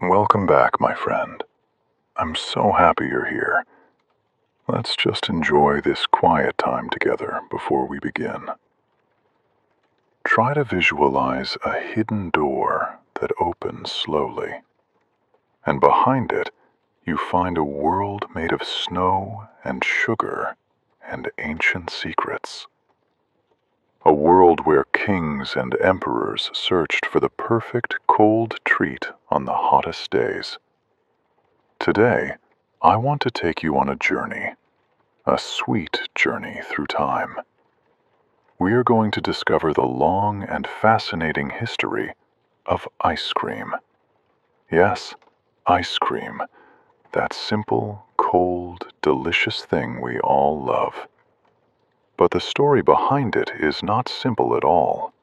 Welcome back, my friend. I'm so happy you're here. Let's just enjoy this quiet time together before we begin. Try to visualize a hidden door that opens slowly, and behind it, you find a world made of snow and sugar and ancient secrets. A world where kings and emperors searched for the perfect cold treat on the hottest days. Today, I want to take you on a journey, a sweet journey through time. We are going to discover the long and fascinating history of ice cream. Yes, ice cream, that simple, cold, delicious thing we all love. But the story behind it is not simple at all.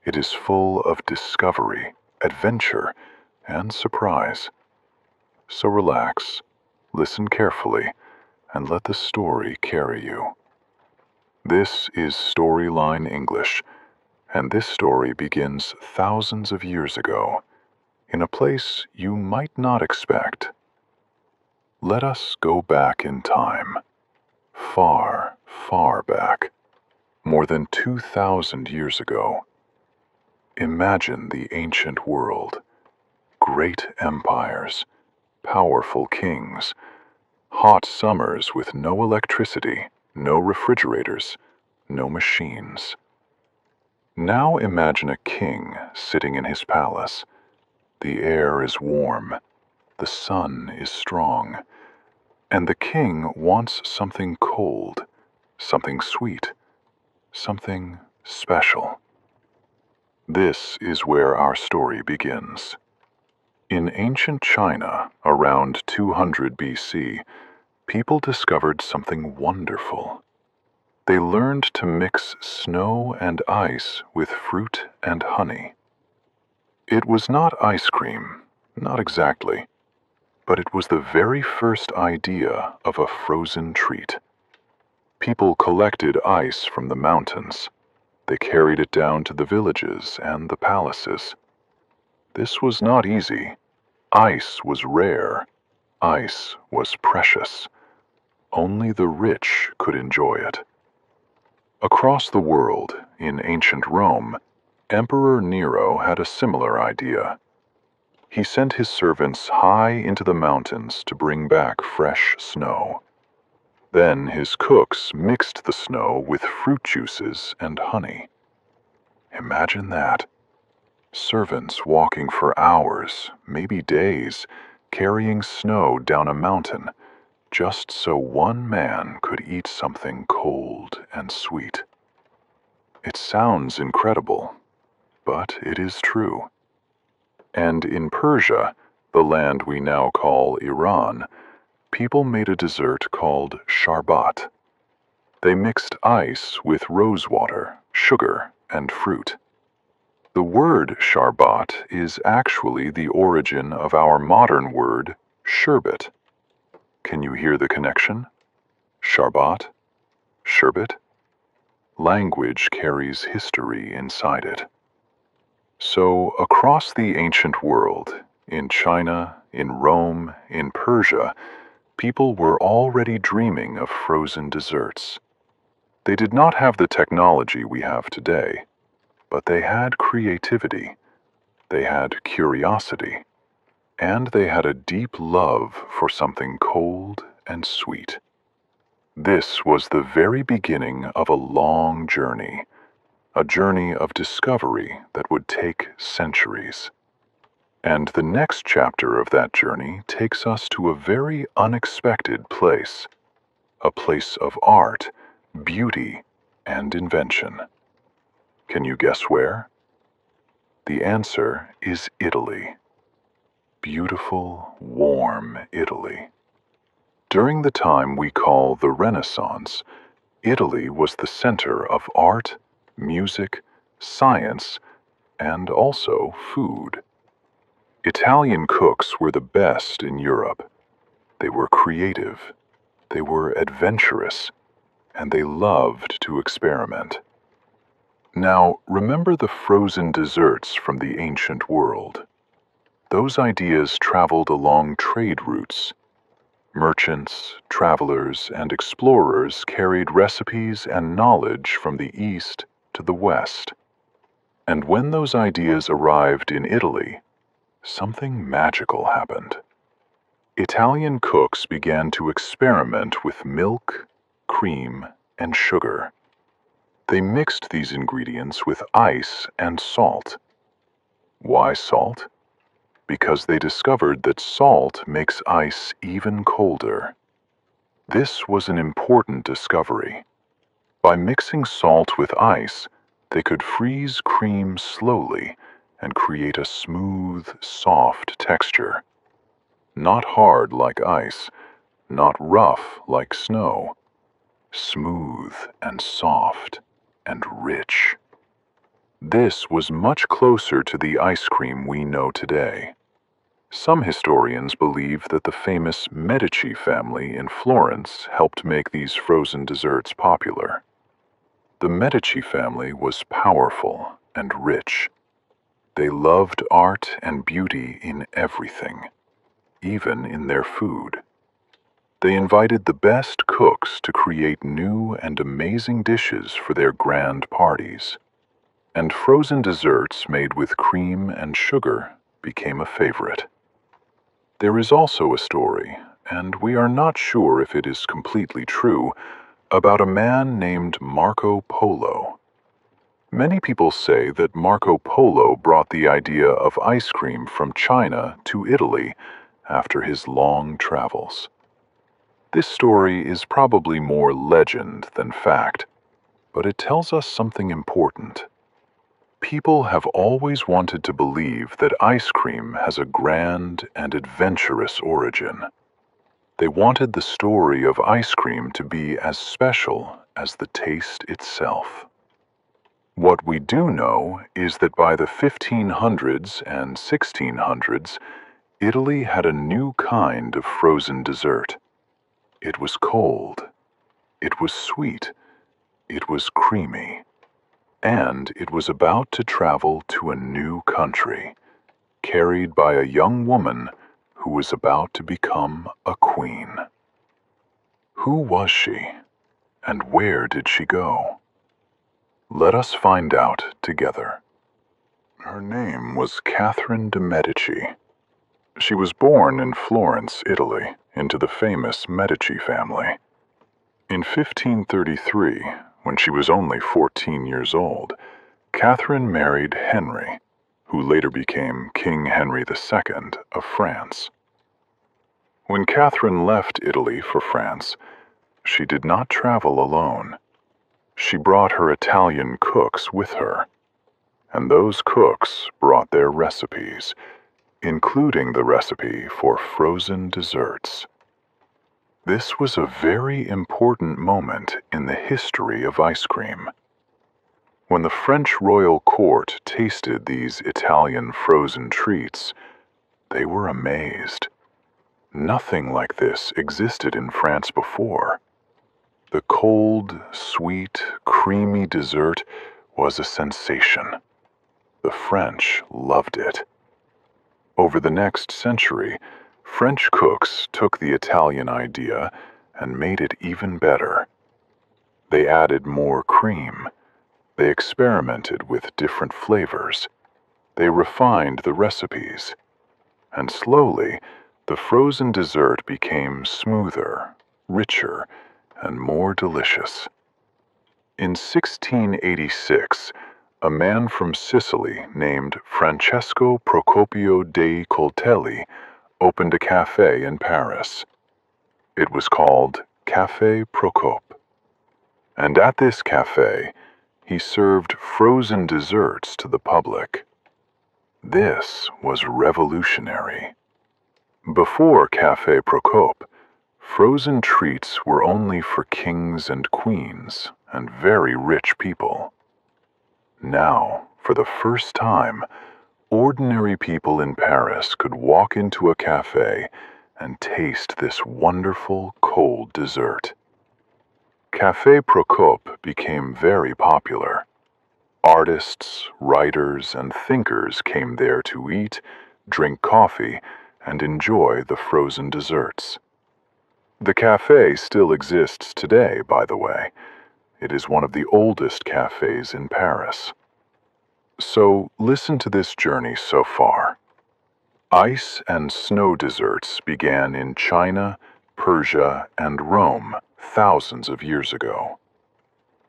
It is full of discovery, adventure, and surprise. So relax, listen carefully, and let the story carry you. This is Storyline English, and this story begins thousands of years ago, in a place you might not expect. Let us go back in time, far, far back, more than 2,000 years ago. Imagine the ancient world, great empires, powerful kings, hot summers with no electricity, no refrigerators, no machines. Now imagine a king sitting in his palace. The air is warm, the sun is strong, and the king wants something cold, something sweet, something special. This is where our story begins. In ancient China, around 200 BC, people discovered something wonderful. They learned to mix snow and ice with fruit and honey. It was not ice cream, not exactly, but it was the very first idea of a frozen treat. People collected ice from the mountains. They carried it down to the villages and the palaces. This was not easy. Ice was rare. Ice was precious. Only the rich could enjoy it. Across the world, in ancient Rome, Emperor Nero had a similar idea. He sent his servants high into the mountains to bring back fresh snow. Then his cooks mixed the snow with fruit juices and honey. Imagine that. Servants walking for hours, maybe days, carrying snow down a mountain, just so one man could eat something cold and sweet. It sounds incredible, but it is true. And in Persia, the land we now call Iran, people made a dessert called sharbat. They mixed ice with rose water, sugar, and fruit. The word sharbat is actually the origin of our modern word sherbet. Can you hear the connection? Sharbat, sherbet. Language carries history inside it. So, across the ancient world, in China, in Rome, in Persia, people were already dreaming of frozen desserts. They did not have the technology we have today, but they had creativity, they had curiosity, and they had a deep love for something cold and sweet. This was the very beginning of a long journey, a journey of discovery that would take centuries. And the next chapter of that journey takes us to a very unexpected place, a place of art, beauty, and invention. Can you guess where? The answer is Italy. Beautiful, warm Italy. During the time we call the Renaissance, Italy was the center of art, music, science, and also food. Italian cooks were the best in Europe. They were creative, they were adventurous, and they loved to experiment. Now, remember the frozen desserts from the ancient world. those ideas traveled along trade routes. Merchants, travelers, and explorers carried recipes and knowledge from the East to the West. And when those ideas arrived in Italy, something magical happened. Italian cooks began to experiment with milk, cream, and sugar. They mixed these ingredients with ice and salt. Why salt? Because they discovered that salt makes ice even colder. This was an important discovery. By mixing salt with ice, they could freeze cream slowly and create a smooth, soft texture. Not hard like ice, not rough like snow. Smooth and soft and rich. This was much closer to the ice cream we know today. Some historians believe that the famous Medici family in Florence helped make these frozen desserts popular. The Medici family was powerful and rich. They loved art and beauty in everything, even in their food. They invited the best cooks to create new and amazing dishes for their grand parties. And frozen desserts made with cream and sugar became a favorite. There is also a story, and we are not sure if it is completely true, about a man named Marco Polo. Many people say that Marco Polo brought the idea of ice cream from China to Italy after his long travels. This story is probably more legend than fact, but it tells us something important. People have always wanted to believe that ice cream has a grand and adventurous origin. They wanted the story of ice cream to be as special as the taste itself. What we do know is that by the 1500s and 1600s, Italy had a new kind of frozen dessert. It was cold, it was sweet, it was creamy, and it was about to travel to a new country, carried by a young woman who was about to become a queen. Who was she, and where did she go? Let us find out together. Her name was Catherine de Medici. She was born in Florence, Italy, into the famous Medici family. In 1533, when she was only 14 years old, Catherine married Henry, who later became King Henry II of France. When Catherine left Italy for France, she did not travel alone. She brought her Italian cooks with her, and those cooks brought their recipes, including the recipe for frozen desserts. This was a very important moment in the history of ice cream. When the French royal court tasted these Italian frozen treats, they were amazed. Nothing like this existed in France before. The cold, sweet, creamy dessert was a sensation. The French loved it. Over the next century, French cooks took the Italian idea and made it even better. They added more cream. They experimented with different flavors. They refined the recipes. And slowly, the frozen dessert became smoother, richer, and more delicious. In 1686, a man from Sicily named Francesco Procopio dei Coltelli opened a cafe in Paris. It was called Café Procope. And at this cafe, he served frozen desserts to the public. This was revolutionary. Before Café Procope, frozen treats were only for kings and queens and very rich people. Now, for the first time, ordinary people in Paris could walk into a cafe and taste this wonderful cold dessert. Café Procope became very popular. Artists, writers, and thinkers came there to eat, drink coffee, and enjoy the frozen desserts. The cafe still exists today, by the way. It is one of the oldest cafes in Paris. So listen to this journey so far. Ice and snow desserts began in China, Persia, and Rome thousands of years ago.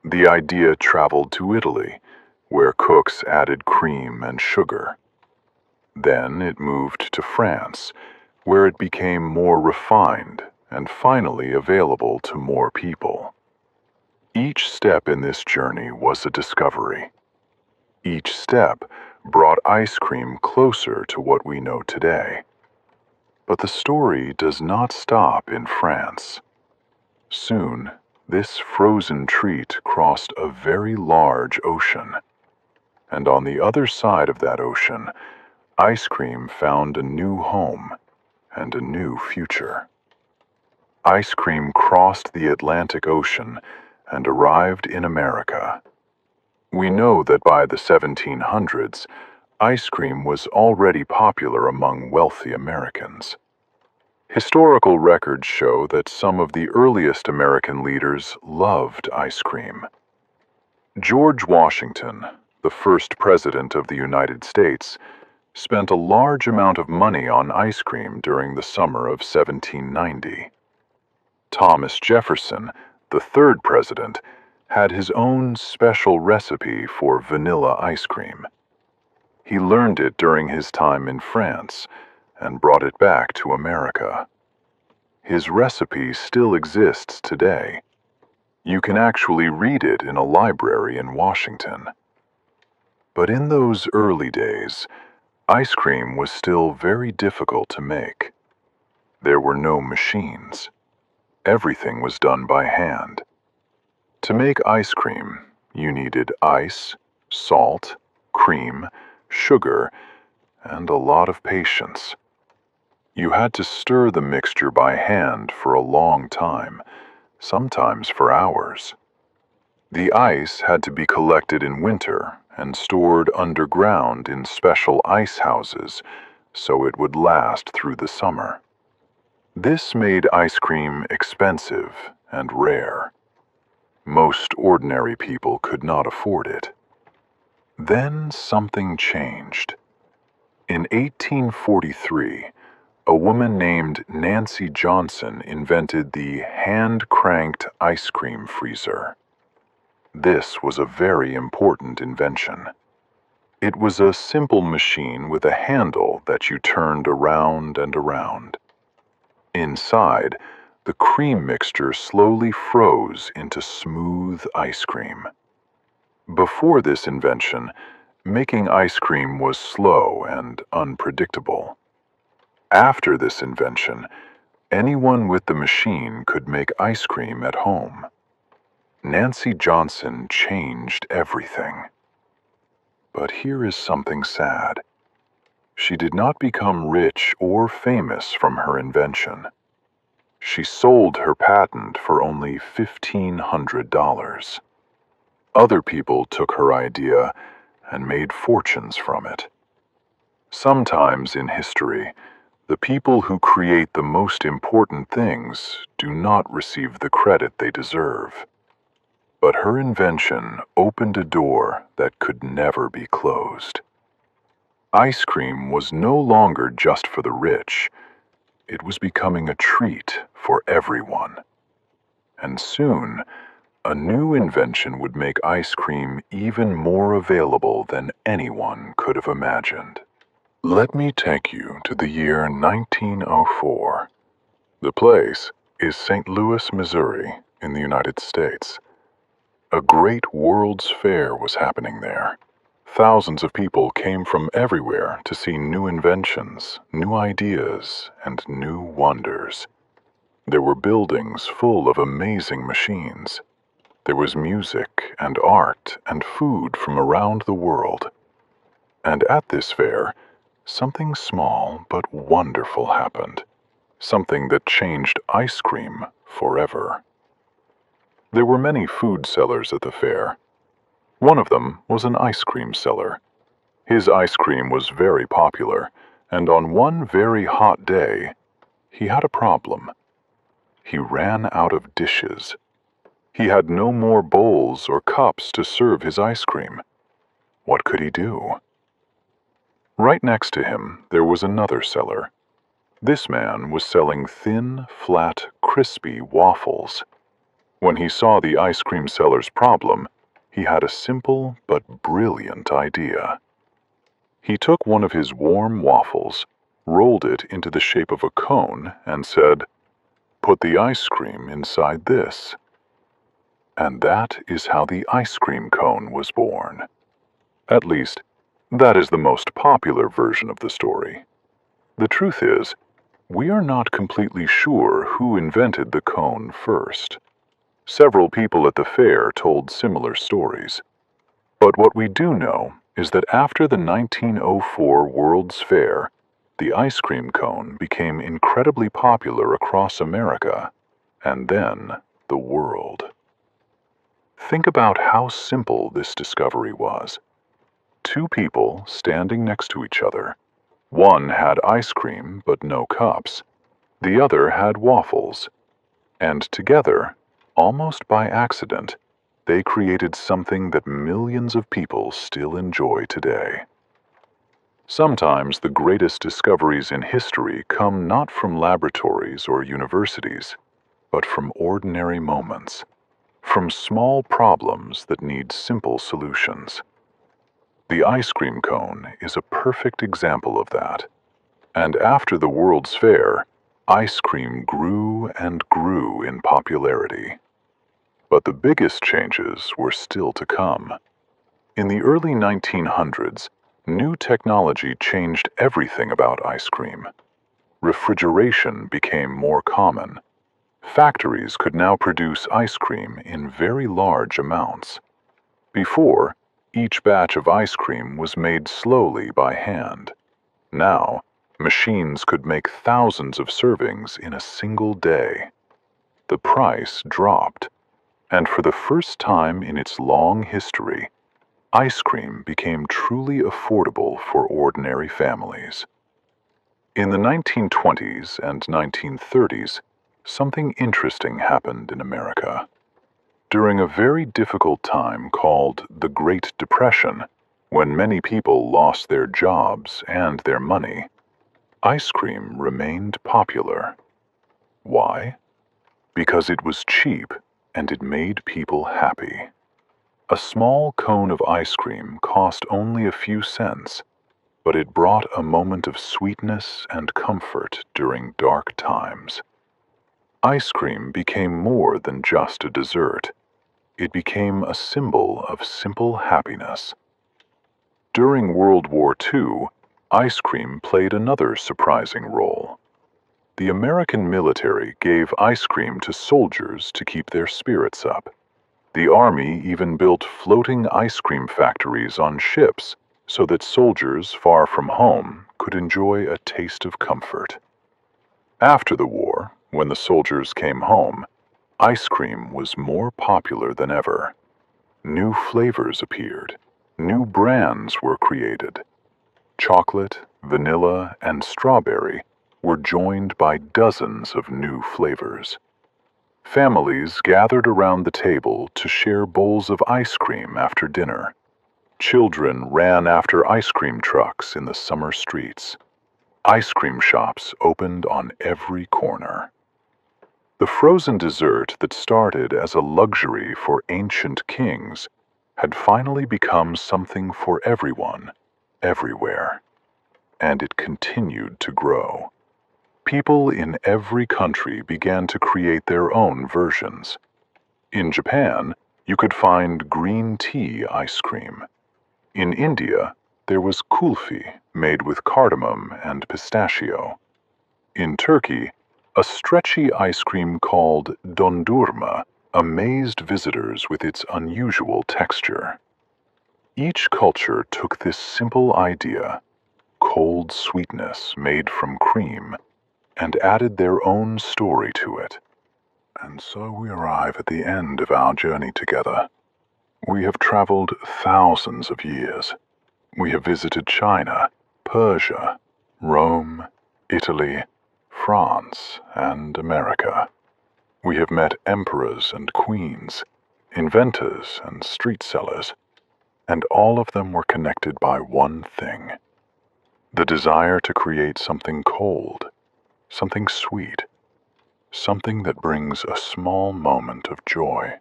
The idea traveled to Italy, where cooks added cream and sugar. Then it moved to France, where it became more refined and finally available to more people. Each step in this journey was a discovery. Each step brought ice cream closer to what we know today. But the story does not stop in France. Soon, this frozen treat crossed a very large ocean. And on the other side of that ocean, ice cream found a new home and a new future. Ice cream crossed the Atlantic Ocean and arrived in America. We know that by the 1700s, ice cream was already popular among wealthy Americans. Historical records show that some of the earliest American leaders loved ice cream. George Washington, the first president of the United States, spent a large amount of money on ice cream during the summer of 1790. Thomas Jefferson, the third president, had his own special recipe for vanilla ice cream. He learned it during his time in France and brought it back to America. His recipe still exists today. You can actually read it in a library in Washington. But in those early days, ice cream was still very difficult to make. There were no machines. Everything was done by hand. To make ice cream, you needed ice, salt, cream, sugar, and a lot of patience. You had to stir the mixture by hand for a long time, sometimes for hours. The ice had to be collected in winter and stored underground in special ice houses so it would last through the summer. This made ice cream expensive and rare. Most ordinary people could not afford it. Then something changed. In 1843, a woman named Nancy Johnson invented the hand-cranked ice cream freezer. This was a very important invention. It was a simple machine with a handle that you turned around and around. Inside, the cream mixture slowly froze into smooth ice cream. Before this invention, making ice cream was slow and unpredictable. After this invention, anyone with the machine could make ice cream at home. Nancy Johnson changed everything. But here is something sad. She did not become rich or famous from her invention. She sold her patent for only $1,500. Other people took her idea and made fortunes from it. Sometimes in history, the people who create the most important things do not receive the credit they deserve. But her invention opened a door that could never be closed. Ice cream was no longer just for the rich. It was becoming a treat for everyone. And soon, a new invention would make ice cream even more available than anyone could have imagined. Let me take you to the year 1904. The place is St. Louis, Missouri, in the United States. A great World's Fair was happening there. Thousands of people came from everywhere to see new inventions, new ideas, and new wonders. There were buildings full of amazing machines. There was music and art and food from around the world. And at this fair, something small but wonderful happened. Something that changed ice cream forever. There were many food sellers at the fair. One of them was an ice cream seller. His ice cream was very popular, And on one very hot day, he had a problem. He ran out of dishes. He had no more bowls or cups to serve his ice cream. What could he do? Right next to him, there was another seller. This man was selling thin, flat, crispy waffles. When he saw the ice cream seller's problem, he had a simple but brilliant idea. He took one of his warm waffles, rolled it into the shape of a cone, and said, "Put the ice cream inside this." And that is how the ice cream cone was born. At least, that is the most popular version of the story. The truth is, we are not completely sure who invented the cone first. Several people at the fair told similar stories. But what we do know is that after the 1904 World's Fair, the ice cream cone became incredibly popular across America, and then the world. Think about how simple this discovery was. Two people standing next to each other. One had ice cream but no cups. The other had waffles. And together, almost by accident, they created something that millions of people still enjoy today. Sometimes the greatest discoveries in history come not from laboratories or universities, but from ordinary moments, from small problems that need simple solutions. The ice cream cone is a perfect example of that. And after the World's Fair, ice cream grew and grew in popularity. But the biggest changes were still to come. In the early 1900s, new technology changed everything about ice cream. Refrigeration became more common. Factories could now produce ice cream in very large amounts. Before, each batch of ice cream was made slowly by hand. Now, machines could make thousands of servings in a single day. The price dropped. And for the first time in its long history, ice cream became truly affordable for ordinary families. In the 1920s and 1930s, something interesting happened in America. During a very difficult time called the Great Depression, when many people lost their jobs and their money, ice cream remained popular. Why? Because it was cheap and it made people happy. A small cone of ice cream cost only a few cents, but it brought a moment of sweetness and comfort during dark times. Ice cream became more than just a dessert. It became a symbol of simple happiness. During World War II, ice cream played another surprising role. The American military gave ice cream to soldiers to keep their spirits up. The Army even built floating ice cream factories on ships so that soldiers far from home could enjoy a taste of comfort. After the war, when the soldiers came home, ice cream was more popular than ever. New flavors appeared. New brands were created. Chocolate, vanilla, and strawberry were joined by dozens of new flavors. Families gathered around the table to share bowls of ice cream after dinner. Children ran after ice cream trucks in the summer streets. Ice cream shops opened on every corner. The frozen dessert that started as a luxury for ancient kings had finally become something for everyone, everywhere. And it continued to grow. People in every country began to create their own versions. In Japan, you could find green tea ice cream. In India, there was kulfi made with cardamom and pistachio. In Turkey, a stretchy ice cream called dondurma amazed visitors with its unusual texture. Each culture took this simple idea, cold sweetness made from cream, and added their own story to it. And so we arrive at the end of our journey together. We have traveled thousands of years. We have visited China, Persia, Rome, Italy, France, and America. We have met emperors and queens, inventors and street sellers, and all of them were connected by one thing: the desire to create something cold, something sweet, something that brings a small moment of joy.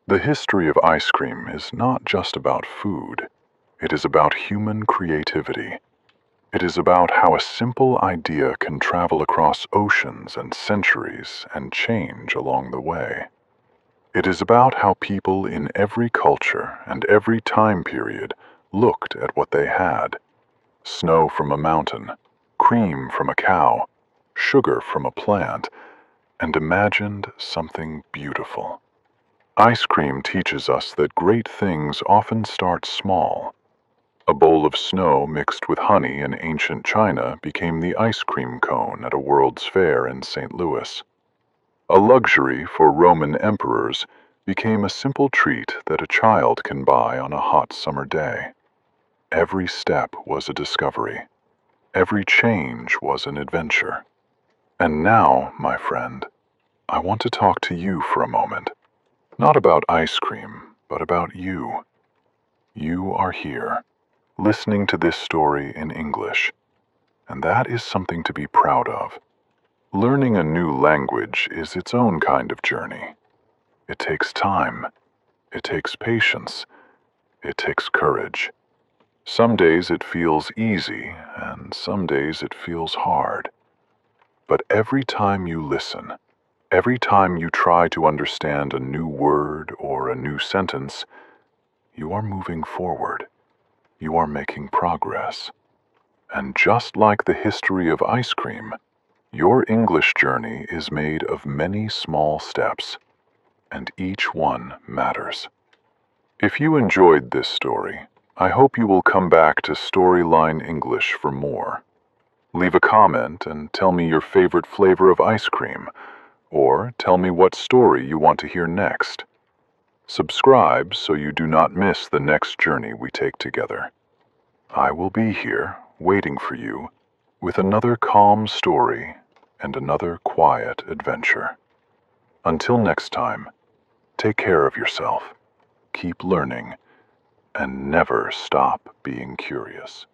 The history of ice cream is not just about food. It is about human creativity. It is about how a simple idea can travel across oceans and centuries and change along the way. It is about how people in every culture and every time period looked at what they had: snow from a mountain, cream from a cow, sugar from a plant, and imagined something beautiful. Ice cream teaches us that great things often start small. A bowl of snow mixed with honey in ancient China became the ice cream cone at a World's Fair in St. Louis. A luxury for Roman emperors became a simple treat that a child can buy on a hot summer day. Every step was a discovery. Every change was an adventure. And now, my friend, I want to talk to you for a moment. Not about ice cream, but about you. You are here, listening to this story in English, and that is something to be proud of. Learning a new language is its own kind of journey. It takes time, it takes patience, it takes courage. Some days it feels easy, and some days it feels hard. But every time you listen, every time you try to understand a new word or a new sentence, you are moving forward. You are making progress. And just like the history of ice cream, your English journey is made of many small steps, and each one matters. If you enjoyed this story, I hope you will come back to Storyline English for more. Leave a comment and tell me your favorite flavor of ice cream, or tell me what story you want to hear next. Subscribe so you do not miss the next journey we take together. I will be here, waiting for you, with another calm story and another quiet adventure. Until next time, take care of yourself, keep learning, and never stop being curious.